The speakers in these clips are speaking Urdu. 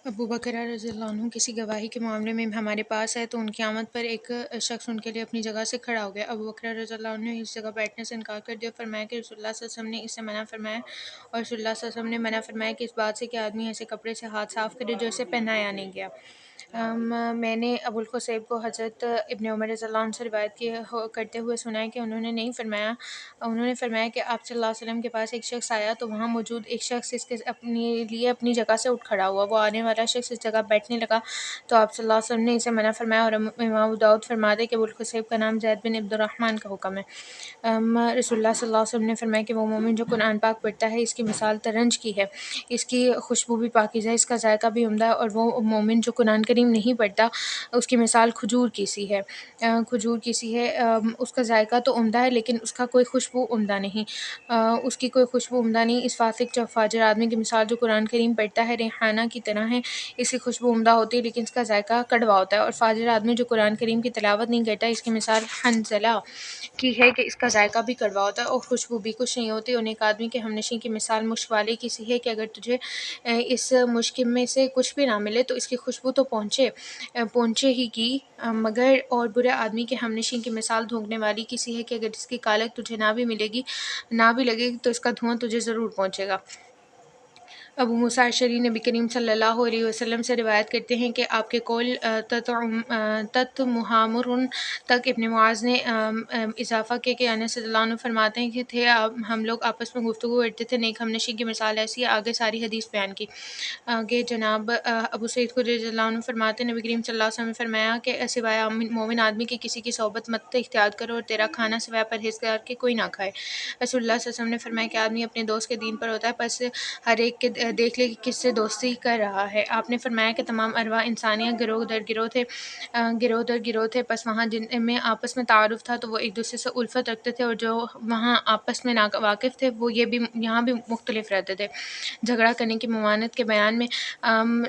ابو بکر رضی اللہ عنہ کسی گواہی کے معاملے میں ہمارے پاس ہے تو ان کی آمد پر ایک شخص ان کے لیے اپنی جگہ سے کھڑا ہو گیا۔ ابو بکر رضی اللہ عنہ نے اس جگہ بیٹھنے سے انکار کر دیا، فرمایا کہ رسول اللہ صلی اللہ علیہ وسلم نے اس سے منع فرمایا، اور رسول اللہ صلی اللہ علیہ وسلم نے منع فرمایا کہ اس بات سے کہ آدمی ایسے کپڑے سے ہاتھ صاف کرے جو اسے پہنایا نہیں گیا۔ میں نے ابو القصیب کو حضرت ابن عمر رضی اللہ عنہ سے روایت کرتے ہوئے سنا ہے کہ انہوں نے فرمایا کہ آپ صلی اللہ علیہ وسلم کے پاس ایک شخص آیا تو وہاں موجود ایک شخص اس کے اپنی جگہ سے اٹھ کھڑا ہوا۔ وہ آنے والا شخص اس جگہ بیٹھنے لگا تو آپ صلی اللہ علیہ وسلم نے اسے منع فرمایا، اور امام ابو داؤد فرماتے کہ ابو القصیب کا نام زید بن عبد الرحمن کا حکم ہے۔ رسول اللہ صلی اللہ علیہ وسلم نے فرمایا کہ وہ مومن جو قرآن پاک پڑھتا ہے اس کی مثال ترنج کی ہے، اس کی خوشبو بھی پاکیزہ ہے، اس کا ذائقہ بھی عمدہ ہے، اور وہ مومن جو قرآن کریم نہیں پڑھتا اس کی مثال کھجور کی سی ہے۔ اس کا ذائقہ تو عمدہ ہے لیکن اس کا کوئی خوشبو عمدہ نہیں، اس کی کوئی خوشبو عمدہ نہیں۔ اس فاسق فاجر آدمی کی مثال جو قرآن کریم پڑھتا ہے ریحانہ کی طرح ہے، اس کی خوشبو عمدہ ہوتی ہے لیکن اس کا ذائقہ کڑوا ہوتا ہے، اور فاجر آدمی جو قرآن کریم کی تلاوت نہیں کرتا اس کی مثال حنظلہ کی ہے کہ اس کا ذائقہ بھی کڑوا ہوتا ہے اور خوشبو بھی کچھ نہیں ہوتی۔ اور ایک آدمی کے ہمنشین کی مثال مشک والے کی سی ہے کہ اگر تجھے اس مشک میں سے کچھ بھی نہ ملے تو اس کی خوشبو تو پہنچے ہی کی، مگر اور برے آدمی کے ہمنشین کی مثال دھونکنے والی کی سی ہے کہ اگر اس کی کالک تجھے نہ بھی لگے گی تو اس کا دھواں تجھے ضرور پہنچے گا۔ ابو موسیٰ اشعری نبی کریم صلی اللہ علیہ وسلم سے روایت کرتے ہیں کہ آپ کے قول تت محامر تک ابن معاذ نے اضافہ کیا کہ انس رضی اللہ عنہ فرماتے ہیں کہ ہم لوگ آپس میں گفتگو کرتے تھے، نیک ہمنشین کی مثال ایسی ہے، آگے ساری حدیث بیان کی۔ آگے جناب ابو سعید خدری رضی اللہ عنہ فرماتے ہیں نبی کریم صلی اللہ علیہ وسلم نے فرمایا کہ سوائے مومن آدمی کے کسی کی صحبت مت اختیار کرو، اور تیرا کھانا سوائے پرہیزگار کے کوئی نہ کھائے۔ رسول اللہ صلی اللہ علیہ وسلم نے فرمایا کہ آدمی اپنے دوست کے دین پر ہوتا ہے، پس ہر ایک کے دیکھ لے کہ کس سے دوستی کر رہا ہے۔ آپ نے فرمایا کہ تمام ارواح انسانیہ گروہ در گروہ تھے، پس وہاں جن میں آپس میں تعارف تھا تو وہ ایک دوسرے سے الفت رکھتے تھے، اور جو وہاں آپس میں ناواقف تھے وہ یہاں بھی مختلف رہتے تھے۔ جھگڑا کرنے کی ممانعت کے بیان میں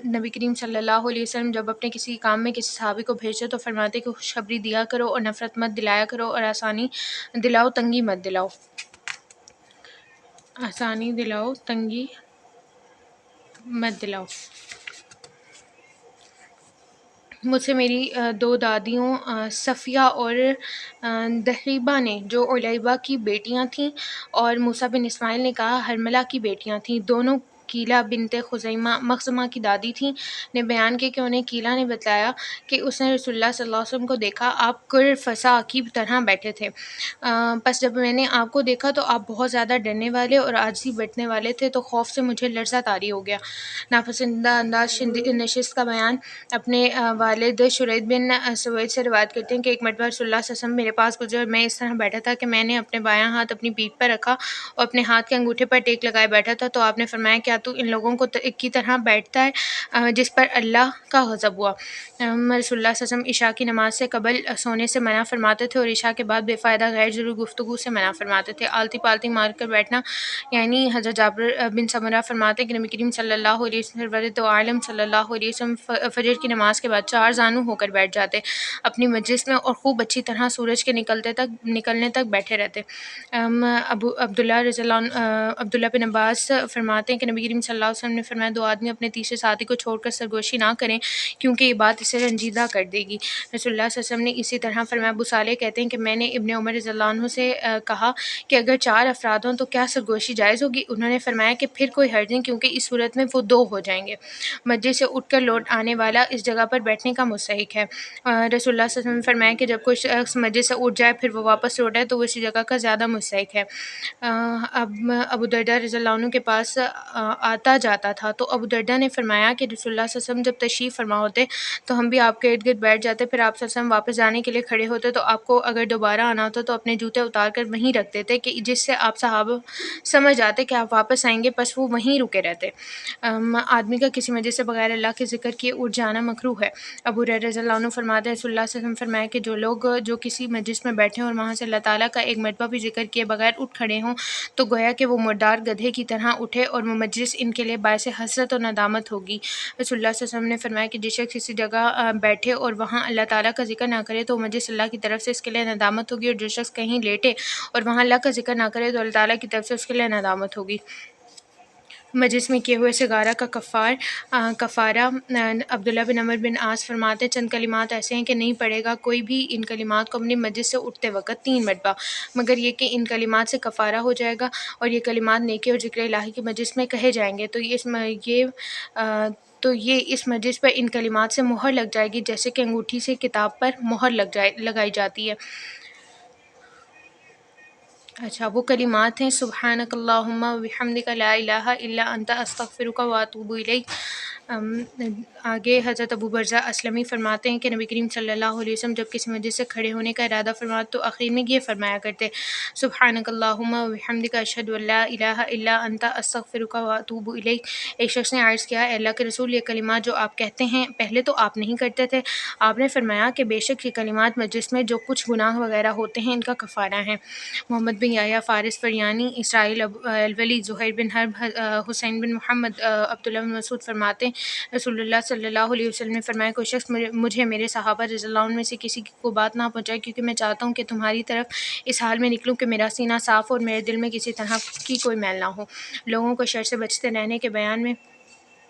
نبی کریم صلی اللہ علیہ وسلم جب اپنے کسی کام میں کسی صحابی کو بھیجتے تو فرماتے کہ خوشخبری دیا کرو اور نفرت مت دلایا کرو، اور آسانی دلاؤ تنگی مت دلاؤ۔ مجھ سے میری دو دادیوں صفیہ اور دحیبہ نے، جو علیبہ کی بیٹیاں تھیں، اور موسیٰ بن اسماعیل نے کہا حرملہ کی بیٹیاں تھیں، دونوں قیلہ بنت مخزمہ کی دادی تھیں، نے بیان کیا کہ انہیں قیلہ نے بتلایا کہ اس نے رسول اللہ صلی اللہ علیہ وسلم کو دیکھا، آپ کرفسا کی طرح بیٹھے تھے، پس جب میں نے آپ کو دیکھا تو آپ بہت زیادہ ڈرنے والے اور عاجزی برتنے والے تھے، تو خوف سے مجھے لرزہ طاری ہو گیا۔ ناپسندیدہ انداز نشست کا بیان اپنے والد شرید بن سوید سے روایت کرتے ہیں کہ ایک مرتبہ رسول اللہ صلی اللہ علیہ وسلم میرے پاس گزرے اور میں اس طرح بیٹھا تھا کہ میں نے اپنے بایاں ہاتھ اپنی پیٹھ پر رکھا اور اپنے ہاتھ کے انگوٹھے پر ٹیک لگائے بیٹھا تھا، تو آپ نے فرمایا کیا تو ان لوگوں کی طرح بیٹھتا ہے جس پر اللہ کا غضب ہوا۔ رسول اللہ صلی اللہ علیہ وسلم عشاء کی نماز سے قبل سونے سے منع فرماتے تھے اور عشاء کے بعد بے فائدہ غیر ضروری گفتگو سے منع فرماتے تھے۔ آلتی پالتی مار کر بیٹھنا، یعنی حضرت جابر بن سمرہ فرماتے ہیں کہ نبی کریم صلی اللہ علیہ وسلم عالم صلی اللہ علیہ وسلم فجر کی نماز کے بعد چار زانو ہو کر بیٹھ جاتے اپنی مجلس میں، اور خوب اچھی طرح سورج کے نکلنے تک بیٹھے رہتے۔ عبداللہ بن عباس فرماتے ہیں کہ نبی کریم صلی اللہ علیہ وسلم نے فرمایا دو آدمی اپنے تیسرے ساتھی کو چھوڑ کر سرگوشی نہ کریں کیونکہ یہ بات اسے رنجیدہ کر دے گی۔ رسول اللہ صلی اللہ علیہ وسلم نے اسی طرح فرمایا۔ ابو صالح کہتے ہیں کہ میں نے ابن عمر رضی اللہ عنہ سے کہا کہ اگر چار افراد ہوں تو کیا سرگوشی جائز ہوگی؟ انہوں نے فرمایا کہ پھر کوئی حرج نہیں، کیونکہ اس صورت میں وہ دو ہو جائیں گے۔ مسجد سے اٹھ کر لوٹ آنے والا اس جگہ پر بیٹھنے کا مستحق ہے۔ رسول اللہ صلی اللہ علیہ وسلم نے فرمایا کہ جب کوئی شخص مسجد سے اٹھ جائے پھر وہ واپس لوٹ آئے تو وہ اسی جگہ کا زیادہ مستحق ہے۔ ابو درداء رضی اللہ عنہ کے پاس آتا جاتا تھا تو ابو درداء نے فرمایا کہ رسول اللہ صلی اللہ علیہ وسلم جب تشریف فرما ہوتے تو ہم بھی آپ کے ارد گرد بیٹھ جاتے، پھر آپ صلی اللہ علیہ وسلم واپس جانے کے لیے کھڑے ہوتے تو آپ کو اگر دوبارہ آنا ہوتا تو اپنے جوتے اتار کر وہیں رکھ دیتے کہ جس سے آپ صحابہ سمجھ جاتے کہ آپ واپس آئیں گے، پس وہ وہیں رکے رہتے۔ آدمی کا کسی وجہ سے بغیر اللہ کے ذکر کیے اٹھ جانا مکروہ ہے۔ ابو ہریرہ رضی اللہ عنہ فرماتے ہیں رسول اللہ صلی اللہ علیہ وسلم فرمایا کہ جو لوگ جو کسی مجلس میں بیٹھے اور وہاں سے اللہ تعالیٰ کا ایک مرتبہ بھی ذکر کیے بغیر اٹھ کھڑے ہوں تو گویا کہ وہ مردار گدھے کی طرح اٹھے اور وہ مجلس ان کے لیے باعث حسرت اور ندامت ہوگی۔ رسول اللہ صلی اللہ علیہ وسلم نے فرمایا کہ جس شخص کسی جگہ بیٹھے اور وہاں اللہ تعالیٰ کا ذکر نہ کرے تو مجلس اللہ کی طرف سے اس کے لیے ندامت ہوگی، اور جو شخص کہیں لیٹے اور وہاں اللہ کا ذکر نہ کرے تو اللہ تعالیٰ کی طرف سے اس کے لیے ندامت ہوگی۔ مجلس میں کیے ہوئے سگارہ کا کفارہ عبداللہ بن عمر بن عاص فرماتے ہیں چند کلمات ایسے ہیں کہ نہیں پڑھے گا کوئی بھی ان کلمات کو اپنی مجلس سے اٹھتے وقت 3 مرتبہ، مگر یہ کہ ان کلمات سے کفارہ ہو جائے گا اور یہ کلمات نیکی اور ذکر الہی کی مجلس میں کہے جائیں گے، تو یہ اس مجلس پر ان کلمات سے مہر لگ جائے گی جیسے کہ انگوٹھی سے کتاب پر مہر لگائی جاتی ہے۔ اچھا، وہ کلمات ہیں سبحانک اللہم و بحمدک لا الہ الا انت استغفرک و اتوب الیک۔ آگے حضرت ابو برزہ اسلمی فرماتے ہیں کہ نبی کریم صلی اللہ علیہ وسلم جب کسی مجلس سے کھڑے ہونے کا ارادہ فرماتے تو آخر میں یہ فرمایا کرتے سبحانک اللہم و بحمدک اشہد ان لا الہ الا انت استغفرک و اتوب الیک۔ ایک شخص نے عرض کیا، اے اللہ کے رسول، یہ کلمات جو آپ کہتے ہیں پہلے تو آپ نہیں کرتے تھے، آپ نے فرمایا کہ بے شک یہ کلمات مجلس میں جو کچھ گناہ وغیرہ ہوتے ہیں ان کا کفارہ ہے۔ محمد بن یحییٰ فارس فریانی، اسرائیل الولی، زہیر بن حرب، حسین بن محمد، عبداللہ بن مسعود فرماتے ہیں رسول اللہ صلی اللہ علیہ وسلم نے فرمایا کوئی شخص مجھے میرے صحابہ رضی اللہ عنہ میں سے کسی کو بات نہ پہنچائے، کیونکہ میں چاہتا ہوں کہ تمہاری طرف اس حال میں نکلوں کہ میرا سینہ صاف اور میرے دل میں کسی طرح کی کوئی میل نہ ہو۔ لوگوں کو شر سے بچتے رہنے کے بیان میں